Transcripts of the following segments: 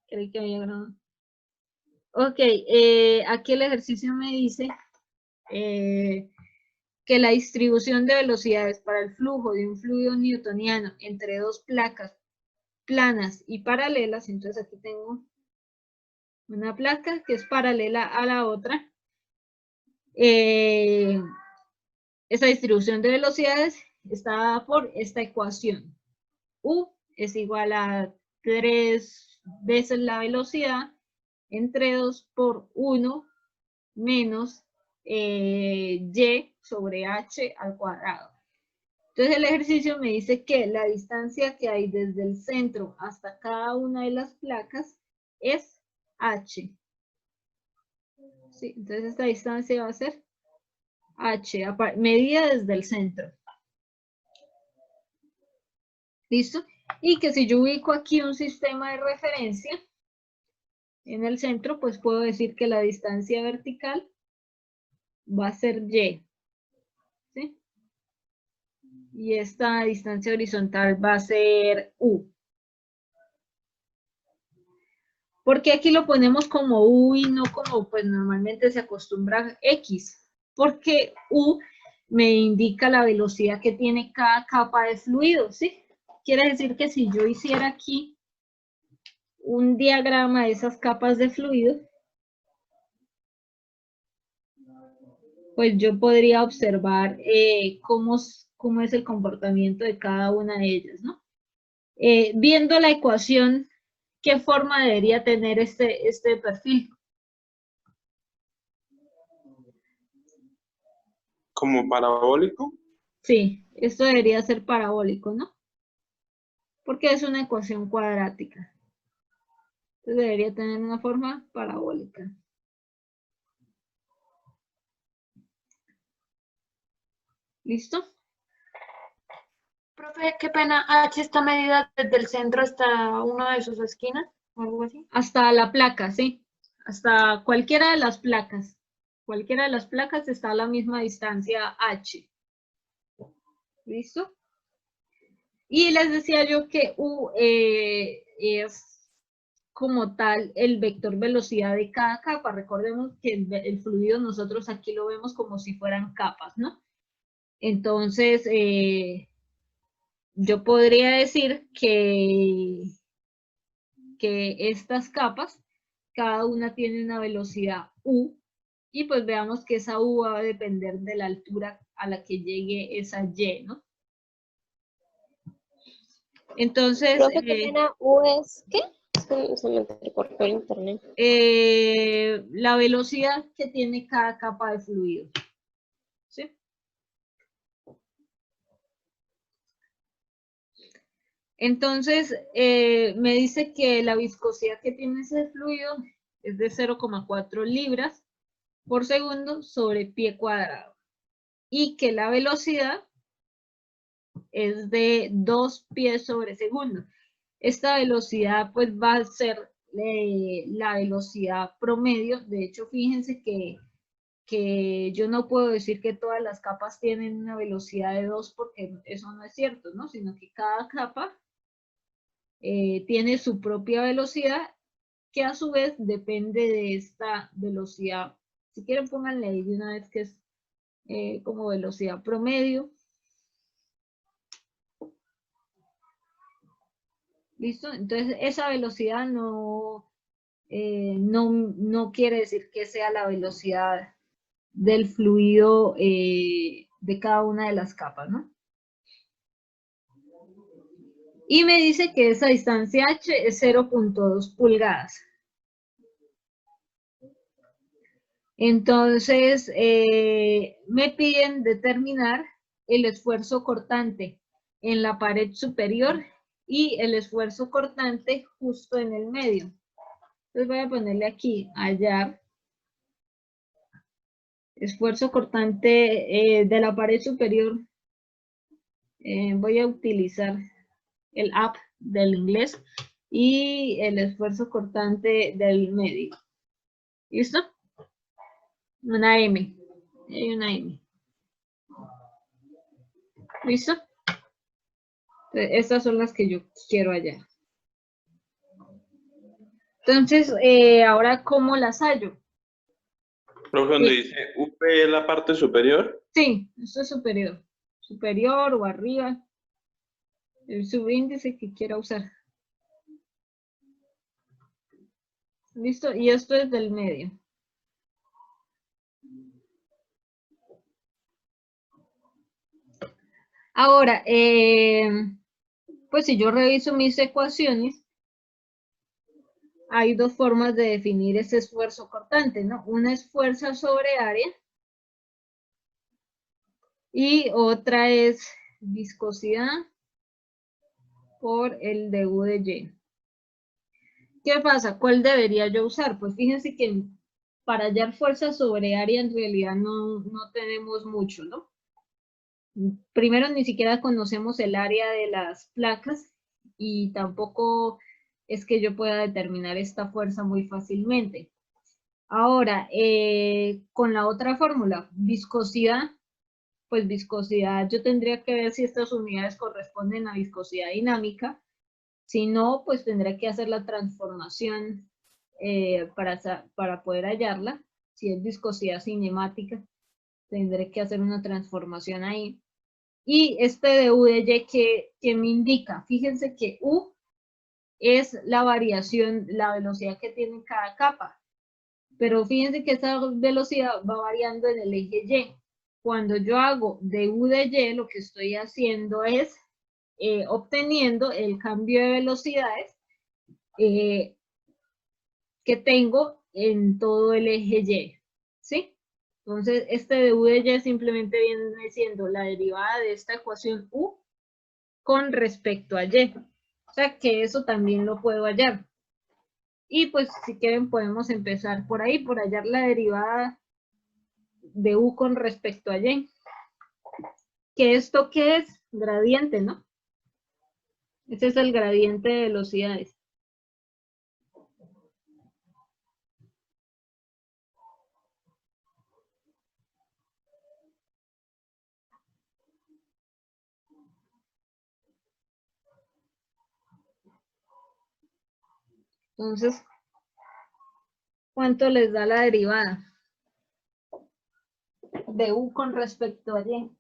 Creí que había grabado. Ok, aquí el ejercicio me dice que la distribución de velocidades para el flujo de un fluido newtoniano entre dos placas planas y paralelas, entonces aquí tengo una placa que es paralela a la otra. Esa distribución de velocidades está dada por esta ecuación. U es igual a 3 veces la velocidad entre 2 por 1 menos y sobre h al cuadrado. Entonces el ejercicio me dice que la distancia que hay desde el centro hasta cada una de las placas es h. ¿Sí? Entonces esta distancia va a ser h, medida desde el centro. ¿Listo? Y que si yo ubico aquí un sistema de referencia en el centro, pues puedo decir que la distancia vertical va a ser y. ¿Sí? Y esta distancia horizontal va a ser u. ¿Por qué aquí lo ponemos como u y no como pues normalmente se acostumbra x? Porque u me indica la velocidad que tiene cada capa de fluido, ¿sí? Quiere decir que si yo hiciera aquí un diagrama de esas capas de fluido, pues yo podría observar cómo es el comportamiento de cada una de ellas, ¿no? Viendo la ecuación, ¿qué forma debería tener este perfil? ¿Como parabólico? Sí, esto debería ser parabólico, ¿no? Porque es una ecuación cuadrática. Entonces debería tener una forma parabólica. ¿Listo? Profe, qué pena, H está medida desde el centro hasta una de sus esquinas, o algo así. Hasta la placa, sí. Hasta cualquiera de las placas. Cualquiera de las placas está a la misma distancia h. ¿Listo? Y les decía yo que u es como tal el vector velocidad de cada capa. Recordemos que el fluido nosotros aquí lo vemos como si fueran capas, ¿no? Entonces, yo podría decir que estas capas, cada una tiene una velocidad u, y pues veamos que esa u va a depender de la altura a la que llegue esa y, ¿no? Entonces, Profe, ¿qué pena? ¿U es qué? Se me cortó el internet. la velocidad que tiene cada capa de fluido. ¿Sí? Entonces, me dice que la viscosidad que tiene ese fluido es de 0,4 libras por segundo sobre pie cuadrado. Y que la velocidad es de 2 pies sobre segundo. Esta velocidad pues va a ser la velocidad promedio. De hecho, fíjense que yo no puedo decir que todas las capas tienen una velocidad de 2 porque eso no es cierto, ¿no? Sino que cada capa tiene su propia velocidad que a su vez depende de esta velocidad. Si quieren pónganle ahí de una vez que es como velocidad promedio. ¿Listo? Entonces esa velocidad no quiere decir que sea la velocidad del fluido de cada una de las capas, ¿no? Y me dice que esa distancia h es 0,2 pulgadas. Entonces, me piden determinar el esfuerzo cortante en la pared superior y el esfuerzo cortante justo en el medio. Entonces voy a ponerle aquí, hallar. Esfuerzo cortante de la pared superior. Voy a utilizar el app del inglés y el esfuerzo cortante del medio. ¿Listo? Una M. Hay una M. ¿Listo? Entonces, estas son las que yo quiero hallar. Entonces, ahora, ¿cómo las hallo? Pero cuando dice UP es la parte superior, Sí, esto es superior. Superior o arriba. El subíndice que quiera usar. ¿Listo? Y esto es del medio. Ahora, pues si yo reviso mis ecuaciones, hay dos formas de definir ese esfuerzo cortante, ¿no? Una es fuerza sobre área y otra es viscosidad por el du de y. ¿Qué pasa? ¿Cuál debería yo usar? Pues fíjense que para hallar fuerza sobre área en realidad no tenemos mucho, ¿no? Primero, ni siquiera conocemos el área de las placas y tampoco es que yo pueda determinar esta fuerza muy fácilmente. Ahora, con la otra fórmula, viscosidad, pues viscosidad, yo tendría que ver si estas unidades corresponden a viscosidad dinámica. Si no, pues tendré que hacer la transformación para poder hallarla. Si es viscosidad cinemática, tendré que hacer una transformación ahí. Y este du de y que me indica, fíjense que U es la variación, la velocidad que tiene cada capa. Pero fíjense que esa velocidad va variando en el eje Y. Cuando yo hago du de y, lo que estoy haciendo es obteniendo el cambio de velocidades que tengo en todo el eje Y, ¿sí? Entonces, este du de y simplemente viene siendo la derivada de esta ecuación U con respecto a Y. O sea, que eso también lo puedo hallar. Y pues, si quieren, podemos empezar por ahí, por hallar la derivada de U con respecto a Y. ¿Que esto qué es? Gradiente, ¿no? Ese es el gradiente de velocidades. Entonces, ¿cuánto les da la derivada de U con respecto a Y?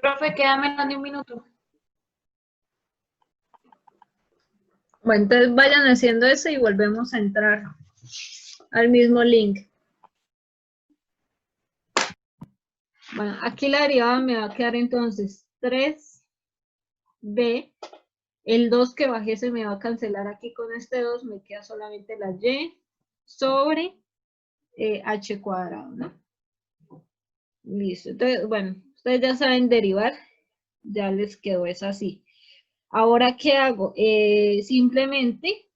Profe, quédame menos de un minuto. Bueno, entonces vayan haciendo eso y volvemos a entrar al mismo link. Bueno, aquí la derivada me va a quedar entonces 3b. El 2 que bajé se me va a cancelar aquí con este 2, me queda solamente la y sobre h cuadrado, ¿no? Listo. Entonces, bueno, ustedes ya saben derivar, ya les quedó eso así. Ahora, ¿qué hago? Simplemente,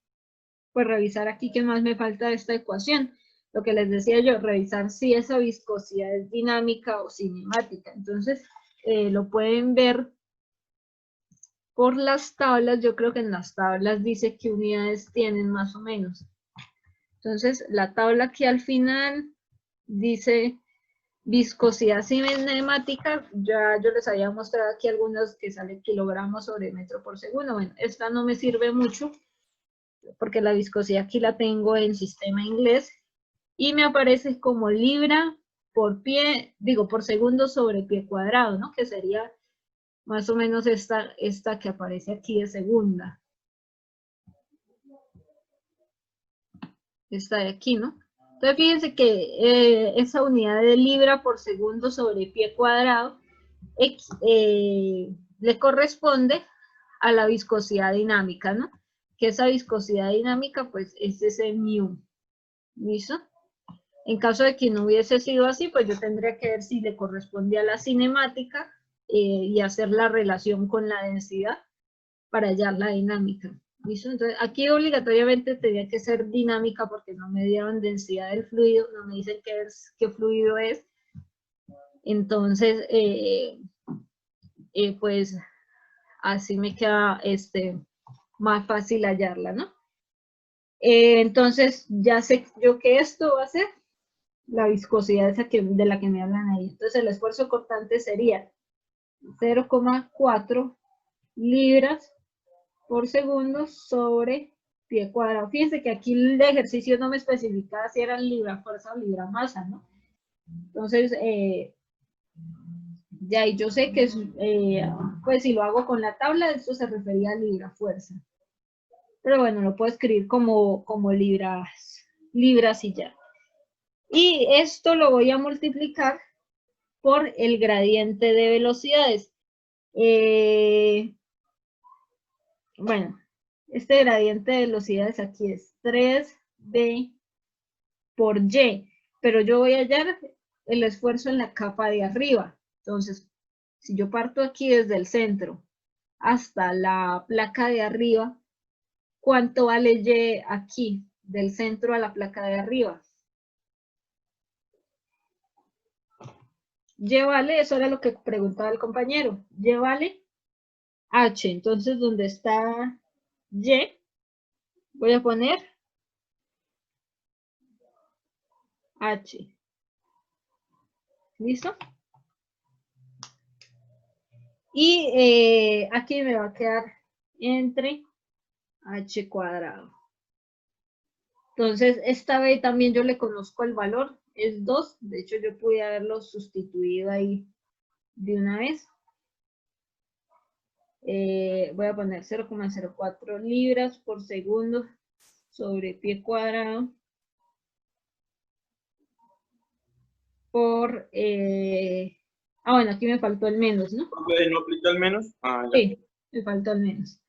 pues revisar aquí qué más me falta de esta ecuación. Lo que les decía yo, revisar si esa viscosidad es dinámica o cinemática. Entonces, lo pueden ver por las tablas. Yo creo que en las tablas dice qué unidades tienen más o menos. Entonces, la tabla aquí al final dice viscosidad cinemática. Ya yo les había mostrado aquí algunas que salen kilogramos sobre metro por segundo. Bueno, esta no me sirve mucho porque la viscosidad aquí la tengo en sistema inglés y me aparece como libra por pie, digo, por segundo sobre pie cuadrado, ¿no? Que sería más o menos esta que aparece aquí de segunda. Esta de aquí, ¿no? Entonces fíjense que esa unidad de libra por segundo sobre pie cuadrado le corresponde a la viscosidad dinámica, ¿no? Que esa viscosidad dinámica, pues, es ese mu. ¿Listo? En caso de que no hubiese sido así, pues yo tendría que ver si le corresponde a la cinemática y hacer la relación con la densidad para hallar la dinámica. ¿Listo? Entonces, aquí obligatoriamente tendría que ser dinámica porque no me dieron densidad del fluido, no me dicen qué fluido es. Entonces, pues así me queda más fácil hallarla, ¿no? Entonces, ya sé yo que esto va a ser la viscosidad esa de la que me hablan ahí. Entonces, el esfuerzo cortante sería 0,4 libras por segundo sobre pie cuadrado. Fíjense que aquí el ejercicio no me especificaba si era libra fuerza o libra masa, ¿no? Entonces, de ahí yo sé que pues si lo hago con la tabla, esto se refería a libra fuerza. Pero bueno, lo puedo escribir como libras y ya. Y esto lo voy a multiplicar por el gradiente de velocidades. Bueno, este gradiente de velocidades aquí es 3B por Y, pero yo voy a hallar el esfuerzo en la capa de arriba. Entonces, si yo parto aquí desde el centro hasta la placa de arriba, ¿cuánto vale Y aquí, del centro a la placa de arriba? Y vale, eso era lo que preguntaba el compañero, Y vale H. Entonces, donde está Y, voy a poner H. ¿Listo? Y aquí me va a quedar entre H cuadrado. Entonces, esta vez también yo le conozco el valor, es 2. De hecho, yo pude haberlo sustituido ahí de una vez. Voy a poner 0,04 libras por segundo sobre pie cuadrado por... bueno, aquí me faltó el menos, ¿no? ¿No aplica el menos? Ah, ya. Sí, me faltó el menos.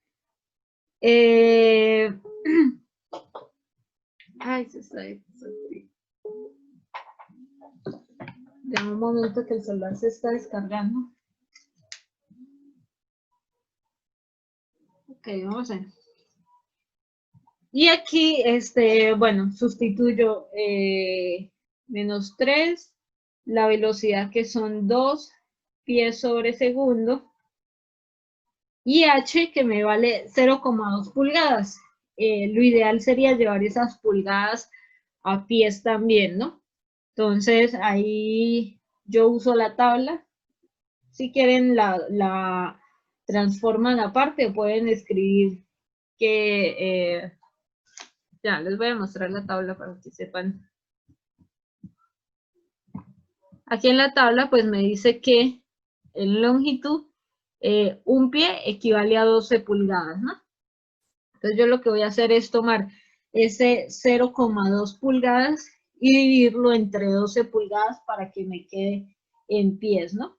Ay, se está ahí. De un momento que el celular se está descargando. Ok, vamos a ver. Y aquí, bueno, sustituyo menos 3, la velocidad que son 2 pies sobre segundo, y H que me vale 0,2 pulgadas. Lo ideal sería llevar esas pulgadas a pies también, ¿no? Entonces, ahí yo uso la tabla. Si quieren, la transforman aparte o pueden escribir que... ya, les voy a mostrar la tabla para que sepan. Aquí en la tabla, pues me dice que en longitud, un pie equivale a 12 pulgadas, ¿no? Entonces yo lo que voy a hacer es tomar ese 0,2 pulgadas y dividirlo entre 12 pulgadas para que me quede en pies, ¿no?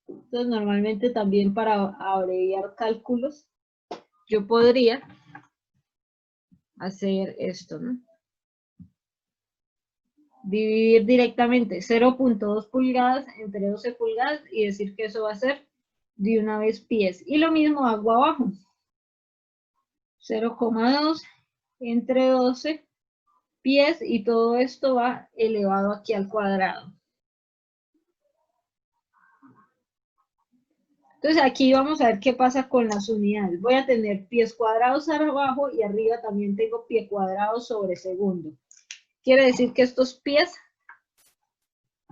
Entonces normalmente también para abreviar cálculos, yo podría hacer esto, ¿no? Dividir directamente 0,2 pulgadas entre 12 pulgadas y decir que eso va a ser de una vez pies. Y lo mismo hago abajo. 0,2 entre 12 pies y todo esto va elevado aquí al cuadrado. Entonces aquí vamos a ver qué pasa con las unidades. Voy a tener pies cuadrados abajo y arriba también tengo pie cuadrado sobre segundo. Quiere decir que estos pies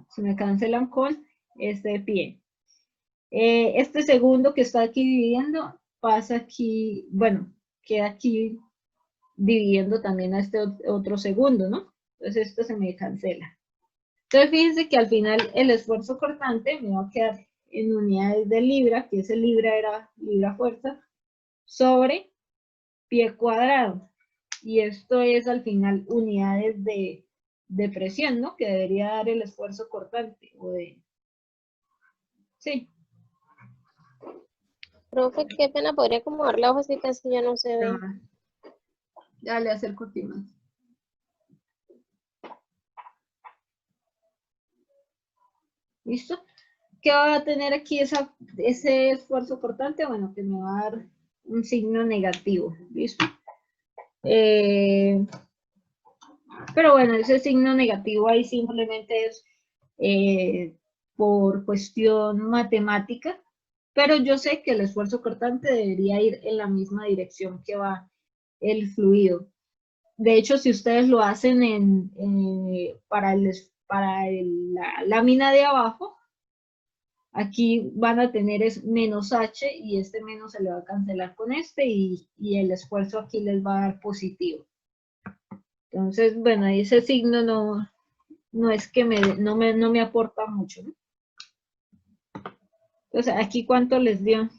se me cancelan con este pie. Este segundo que está aquí dividiendo pasa aquí, bueno, queda aquí dividiendo también a este otro segundo, ¿no? Entonces esto se me cancela. Entonces fíjense que al final el esfuerzo cortante me va a quedar en unidades de libra, que ese libra era libra fuerza, sobre pie cuadrado. Y esto es al final unidades de presión, ¿no? Que debería dar el esfuerzo cortante. Sí. Profe, qué pena, podría acomodar la hojita así ya no se ve. Ya le acerco aquí más. ¿Listo? ¿Qué va a tener aquí ese esfuerzo cortante? Bueno, que me va a dar un signo negativo, ¿listo? Pero bueno, ese signo negativo ahí simplemente es por cuestión matemática, pero yo sé que el esfuerzo cortante debería ir en la misma dirección que va el fluido. De hecho, si ustedes lo hacen para la lámina de abajo, aquí van a tener es menos H y este menos se le va a cancelar con este y el esfuerzo aquí les va a dar positivo. Entonces, bueno, ese signo no es que no me aporta mucho, ¿no? Entonces, aquí ¿cuánto les dio?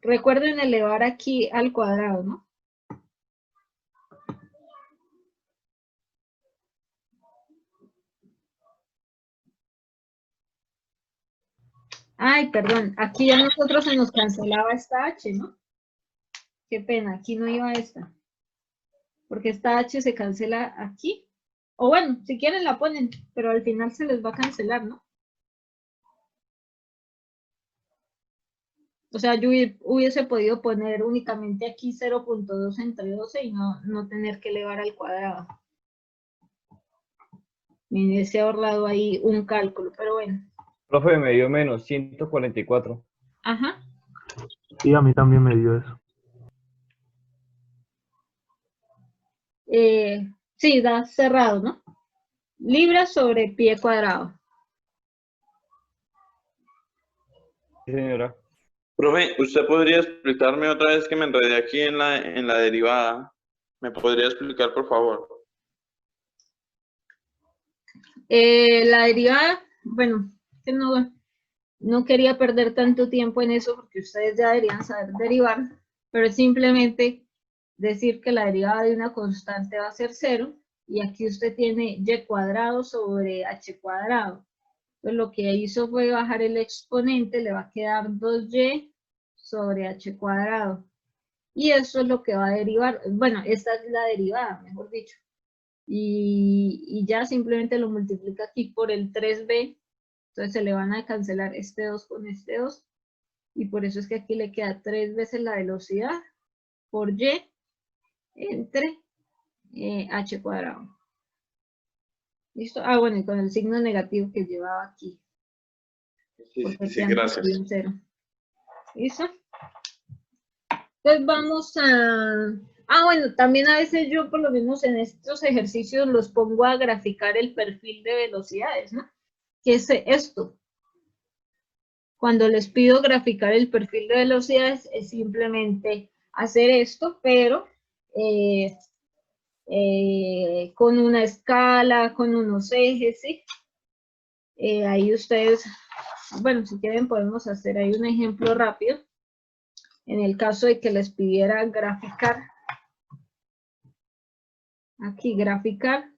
Recuerden elevar aquí al cuadrado, ¿no? Ay, perdón, aquí ya nosotros se nos cancelaba esta H, ¿no? Qué pena, aquí no iba esta. Porque esta H se cancela aquí. O bueno, si quieren la ponen, pero al final se les va a cancelar, ¿no? O sea, yo hubiese podido poner únicamente aquí 0.2 entre 12 y no tener que elevar al cuadrado. Me hubiese ahorrado ahí un cálculo, pero bueno. Profe, me dio menos 144. Ajá. Sí, a mí también me dio eso. Sí, da cerrado, ¿no? Libras sobre pie cuadrado. Sí, señora. Profe, ¿usted podría explicarme otra vez que me enredé aquí en la derivada? ¿Me podría explicar, por favor? La derivada, bueno, que no quería perder tanto tiempo en eso porque ustedes ya deberían saber derivar, pero es simplemente decir que la derivada de una constante va a ser 0 y aquí usted tiene y cuadrado sobre h cuadrado. Pues lo que hizo fue bajar el exponente, le va a quedar 2y sobre h cuadrado. Y eso es lo que va a derivar, bueno, esta es la derivada, mejor dicho. Y ya simplemente lo multiplica aquí por el 3b, entonces se le van a cancelar este 2 con este 2, y por eso es que aquí le queda 3 veces la velocidad por y entre h cuadrado. ¿Listo? Ah, bueno, y con el signo negativo que llevaba aquí. Sí, gracias. ¿Listo? Entonces vamos a... Ah, bueno, también a veces yo por lo menos en estos ejercicios los pongo a graficar el perfil de velocidades, ¿no? ¿Qué es esto? Cuando les pido graficar el perfil de velocidades es simplemente hacer esto, pero con una escala, con unos ejes, ¿sí? Ahí ustedes, bueno, si quieren podemos hacer ahí un ejemplo rápido. En el caso de que les pidiera graficar, aquí graficar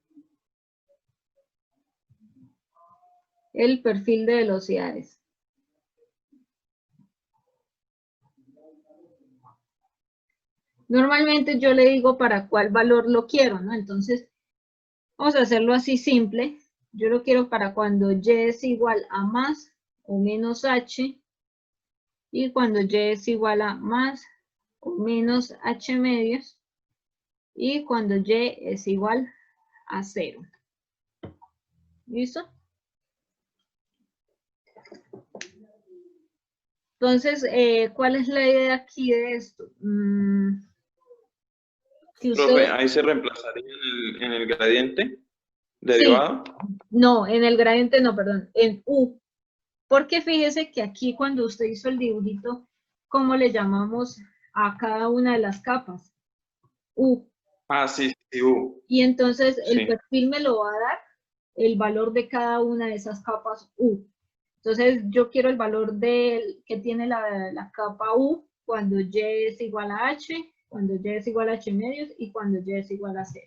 el perfil de velocidades. Normalmente yo le digo para cuál valor lo quiero, ¿no? Entonces, vamos a hacerlo así simple. Yo lo quiero para cuando y es igual a más o menos h, y cuando y es igual a más o menos h medios, y cuando y es igual a 0. ¿Listo? Entonces, ¿cuál es la idea aquí de esto? Que usted... Profe, ahí se reemplazaría en el gradiente derivado. Sí. No, en el gradiente no, perdón, en U. Porque fíjese que aquí cuando usted hizo el dibujito, ¿cómo le llamamos a cada una de las capas? U. Ah, sí, U. Y entonces el Sí. perfil me lo va a dar el valor de cada una de esas capas U. Entonces yo quiero el valor que tiene la capa U cuando y es igual a h, cuando y es igual a h medios y cuando y es igual a 0.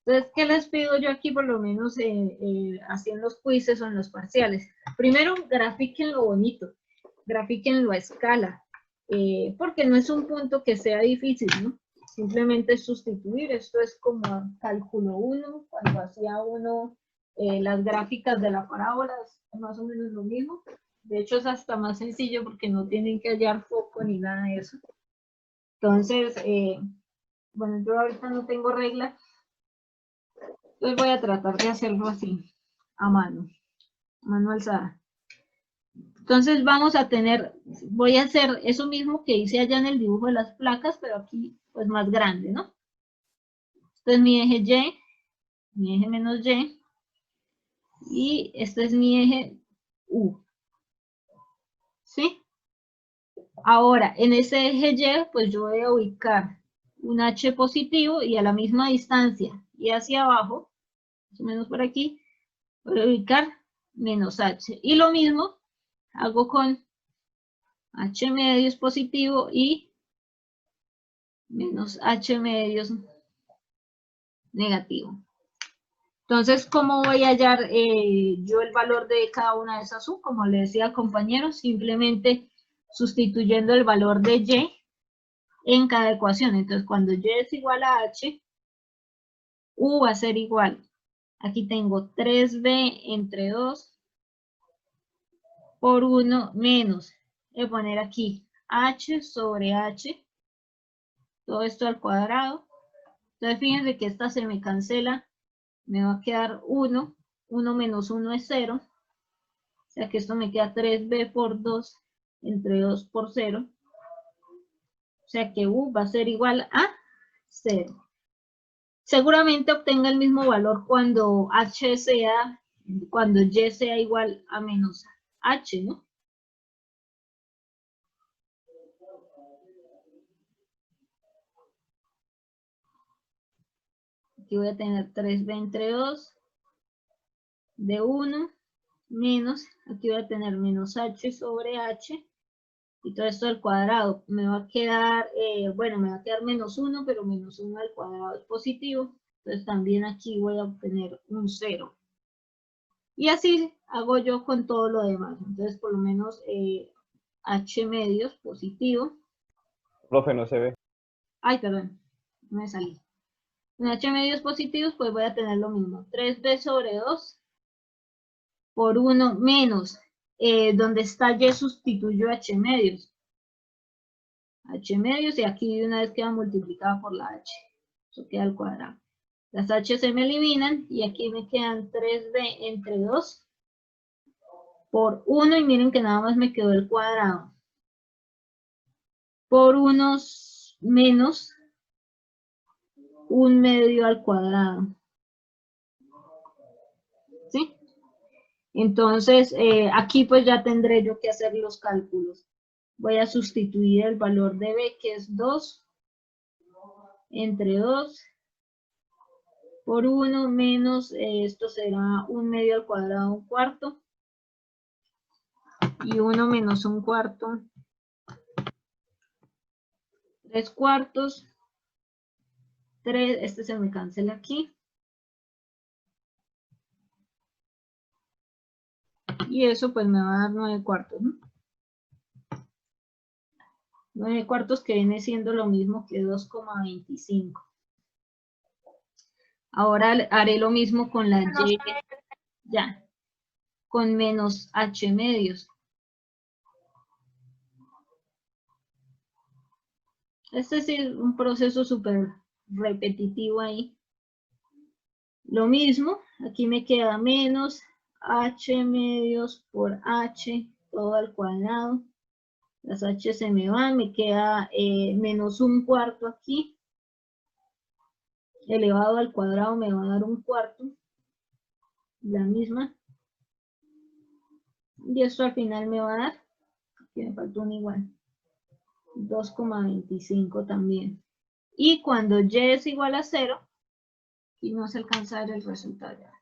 Entonces, ¿qué les pido yo aquí por lo menos así en los quizzes o en los parciales? Primero, grafiquen lo bonito, grafiquenlo a escala, porque no es un punto que sea difícil, ¿no? Simplemente es sustituir, esto es como cálculo 1, cuando hacía uno las gráficas de la parábola, es más o menos lo mismo. De hecho, es hasta más sencillo porque no tienen que hallar foco ni nada de eso. Entonces, bueno, yo ahorita no tengo regla. Entonces voy a tratar de hacerlo así, a mano alzada. Entonces vamos a tener, voy a hacer eso mismo que hice allá en el dibujo de las placas, pero aquí pues más grande, ¿no? Este es mi eje Y, mi eje menos Y, y este es mi eje U. ¿Sí? Ahora, en ese eje Y, pues yo voy a ubicar un H positivo y a la misma distancia y hacia abajo, más o menos por aquí, voy a ubicar menos H. Y lo mismo hago con H medios positivo y menos H medios negativo. Entonces, ¿cómo voy a hallar yo el valor de cada una de esas U? Como le decía al compañero, simplemente sustituyendo el valor de Y en cada ecuación. Entonces, cuando Y es igual a H, U va a ser igual. Aquí tengo 3B entre 2 por 1 menos. Voy a poner aquí H sobre H. Todo esto al cuadrado. Entonces, fíjense que esta se me cancela. Me va a quedar 1. 1 menos 1 es 0. O sea que esto me queda 3B por 2 entre 2 por 0. O sea que U va a ser igual a 0. Seguramente obtenga el mismo valor cuando H sea, cuando Y sea igual a menos H, ¿no? Aquí voy a tener 3B entre 2 de 1 menos, aquí voy a tener menos H sobre H y todo esto al cuadrado. Me va a quedar, bueno, me va a quedar menos 1, pero menos 1 al cuadrado es positivo. Entonces también aquí voy a obtener un 0. Y así hago yo con todo lo demás. Entonces por lo menos H medios positivo. Profe, no se ve. Ay, perdón, me salí. En H medios positivos pues voy a tener lo mismo. 3B sobre 2 por 1 menos. Donde está Y sustituyo H medios. H medios y aquí de una vez queda multiplicado por la H. Eso queda al cuadrado. Las H se me eliminan y aquí me quedan 3B entre 2 por 1 y miren que nada más me quedó el cuadrado. Por 1 menos 1 medio al cuadrado. ¿Sí? Entonces aquí pues ya tendré yo que hacer los cálculos. Voy a sustituir el valor de B que es 2 entre 2 por 1 menos, esto será 1 medio al cuadrado, 1 cuarto. Y 1 menos 1 cuarto, 3 cuartos. 3, este se me cancela aquí. Y eso pues me va a dar 9 cuartos, ¿no? 9 cuartos que viene siendo lo mismo que 2,25. Ahora haré lo mismo con la Y, ya, con menos H medios. Este es un proceso súper repetitivo ahí. Lo mismo, aquí me queda menos H medios por H, todo al cuadrado. Las H se me van, me queda menos 1 cuarto aquí. Elevado al cuadrado me va a dar 1 cuarto. La misma. Y esto al final me va a dar, aquí me faltó un igual, 2,25 también. Y cuando Y es igual a 0, aquí no se alcanza a ver el resultado ya.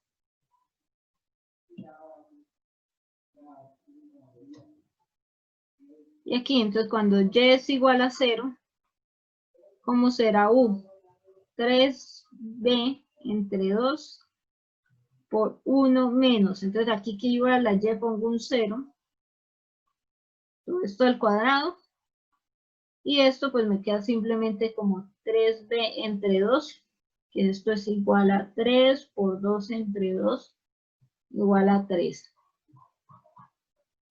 Y aquí, entonces, cuando Y es igual a 0, ¿cómo será U? 3B entre 2 por 1 menos. Entonces, aquí que yo a la Y pongo un 0. Todo esto al cuadrado. Y esto, pues, me queda simplemente como 3B entre 2. Que esto es igual a 3 por 2 entre 2 igual a 3.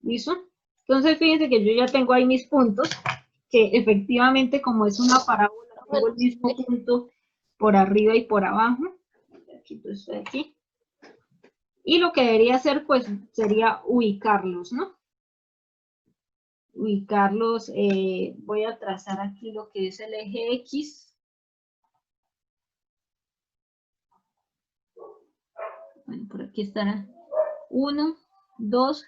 ¿Listo? Entonces fíjense que yo ya tengo ahí mis puntos, que efectivamente como es una parábola, tengo el mismo punto por arriba y por abajo. Aquí, pues, aquí. Y lo que debería hacer, pues, sería ubicarlos, ¿no? Ubicarlos, voy a trazar aquí lo que es el eje X. Bueno, por aquí estará 1, 2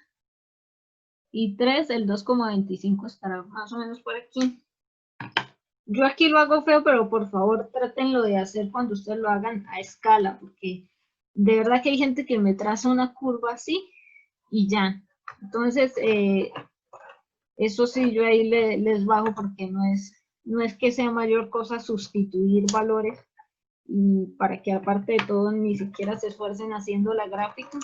y 3, el 2,25 estará más o menos por aquí. Yo aquí lo hago feo, pero por favor trátenlo de hacer cuando ustedes lo hagan a escala, porque de verdad que hay gente que me traza una curva así y ya. Entonces, eso sí, yo ahí les bajo porque no es que sea mayor cosa sustituir valores y para que aparte de todo ni siquiera se esfuercen haciendo la gráfica.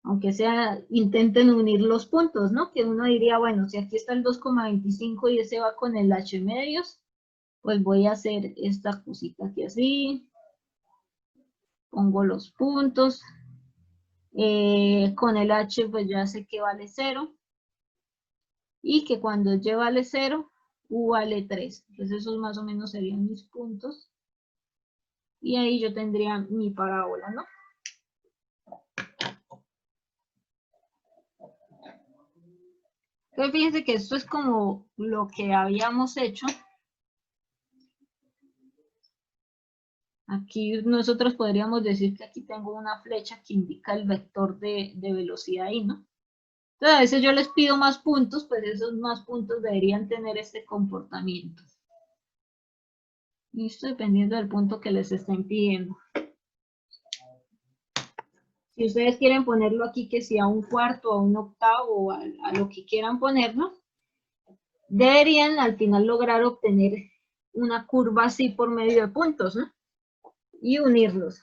Aunque sea, intenten unir los puntos, ¿no? Que uno diría, bueno, si aquí está el 2,25 y ese va con el H medios, pues voy a hacer esta cosita aquí así. Pongo los puntos. Con el H pues ya sé que vale 0. Y que cuando Y vale 0, U vale 3. Entonces esos más o menos serían mis puntos. Y ahí yo tendría mi parábola, ¿no? Entonces fíjense que esto es como lo que habíamos hecho. Aquí nosotros podríamos decir que aquí tengo una flecha que indica el vector de velocidad ahí, ¿no? Entonces a veces yo les pido más puntos, pues esos más puntos deberían tener este comportamiento. Listo, dependiendo del punto que les estén pidiendo. Si ustedes quieren ponerlo aquí, que sea un cuarto, a un octavo, o a lo que quieran ponerlo, deberían al final lograr obtener una curva así por medio de puntos, ¿no? Y unirlos.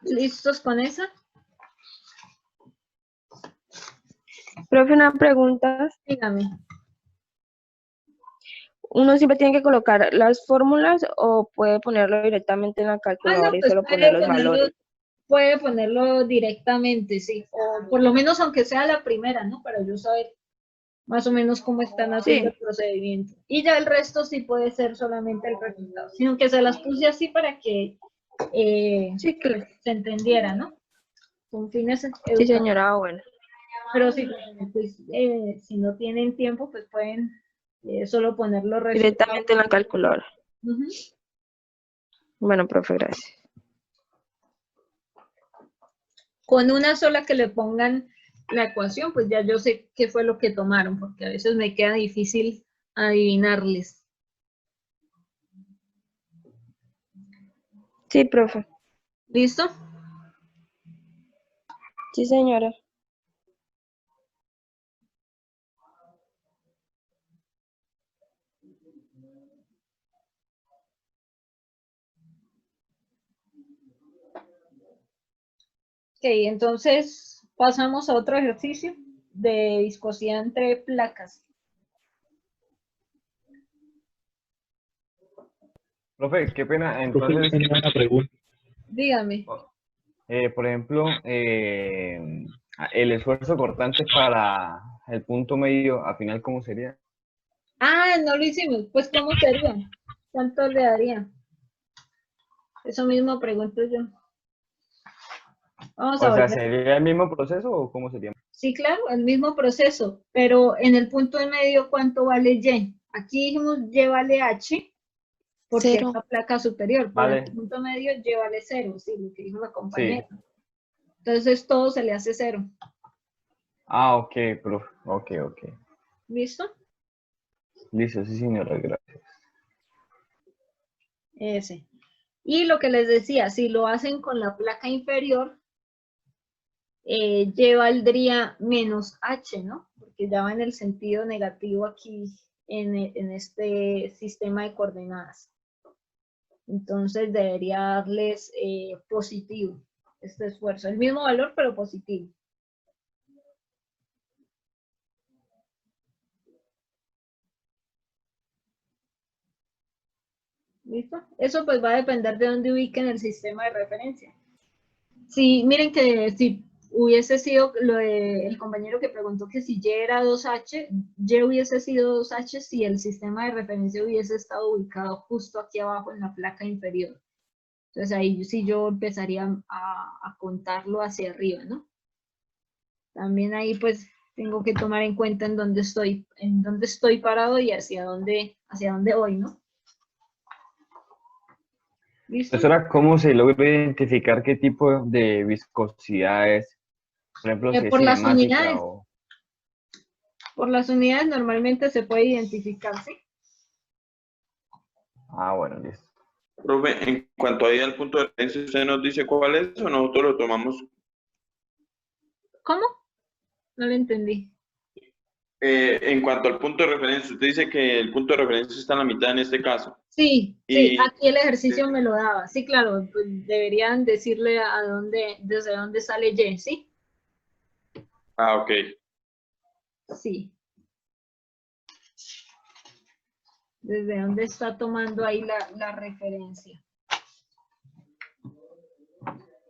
¿Listos con esa? Profe, una pregunta. Dígame. ¿Uno siempre tiene que colocar las fórmulas o puede ponerlo directamente en la calculadora y Pues solo poner los valores? puede ponerlo directamente, sí. O por lo menos aunque sea la primera, ¿no? Para yo saber más o menos cómo están haciendo Sí. el procedimiento. Y ya el resto sí puede ser solamente el resultado. Sino que se las puse así para que Sí, claro. pues, se entendiera, ¿no? Con fines Sí, educativos. señora, bueno. Pero sí, pues, si no tienen tiempo, pues pueden solo poner los resultados. Directamente en la calculadora. Ujú. Bueno, profe, gracias. Con una sola que le pongan la ecuación, pues ya yo sé qué fue lo que tomaron, porque a veces me queda difícil adivinarles. Sí, profe. ¿Listo? Sí, señora. Ok, entonces pasamos a otro ejercicio de viscosidad entre placas. Profe, qué pena. Profe, yo Entonces, tenía una pregunta. Dígame. por ejemplo, el esfuerzo cortante para el punto medio, al final, ¿cómo sería? Ah, no lo hicimos. Pues, ¿cómo sería? ¿Cuánto le daría? Eso mismo pregunto yo. Vamos a O sea, volver. ¿sería el mismo proceso o cómo sería? Sí, claro, el mismo proceso, pero en el punto en medio, ¿cuánto vale Y? Aquí dijimos Y vale H, porque es 0. la placa superior, pero en el Vale, punto medio Y vale 0, sí, lo que dijo la compañera. sí. Entonces todo se le hace 0. Ah, ok, profe. Ok, ok. ¿Listo? Listo, sí, señora, gracias. Ese. Y lo que les decía, si lo hacen con la placa inferior, Y valdría menos H, ¿no? Porque ya va en el sentido negativo aquí en este sistema de coordenadas. Entonces debería darles positivo este esfuerzo. El mismo valor, pero positivo. ¿Listo? Eso pues va a depender de dónde ubiquen el sistema de referencia. Sí, miren que si hubiese sido el compañero que preguntó que si Y era 2H, Y hubiese sido 2H si el sistema de referencia hubiese estado ubicado justo aquí abajo en la placa inferior. Entonces ahí sí yo empezaría a contarlo hacia arriba, ¿no? También ahí pues tengo que tomar en cuenta en dónde estoy parado y hacia dónde voy, ¿no? ¿Listo? Profesora, ¿cómo se logra identificar qué tipo de viscosidad es? Por ejemplo, si es Por las cinemática unidades. o... Por las unidades normalmente se puede identificar, ¿sí? Ah, bueno, listo. Profe, en cuanto ahí al punto de referencia, ¿usted nos dice cuál es o nosotros lo tomamos? ¿Cómo? No lo entendí. En cuanto al punto de referencia, usted dice que el punto de referencia está en la mitad en este caso. Sí, Y- aquí el ejercicio me lo daba. Sí, claro, pues deberían decirle desde dónde sale Y, ¿sí? Ah, ok. Sí. Desde dónde está tomando ahí la referencia.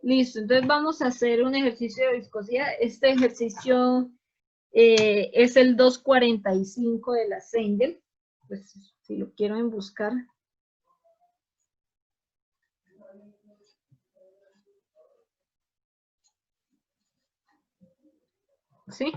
Listo, entonces vamos a hacer un ejercicio de viscosidad. Este ejercicio es el 245 de la Sengel. Pues si lo quieren buscar. ¿Sí?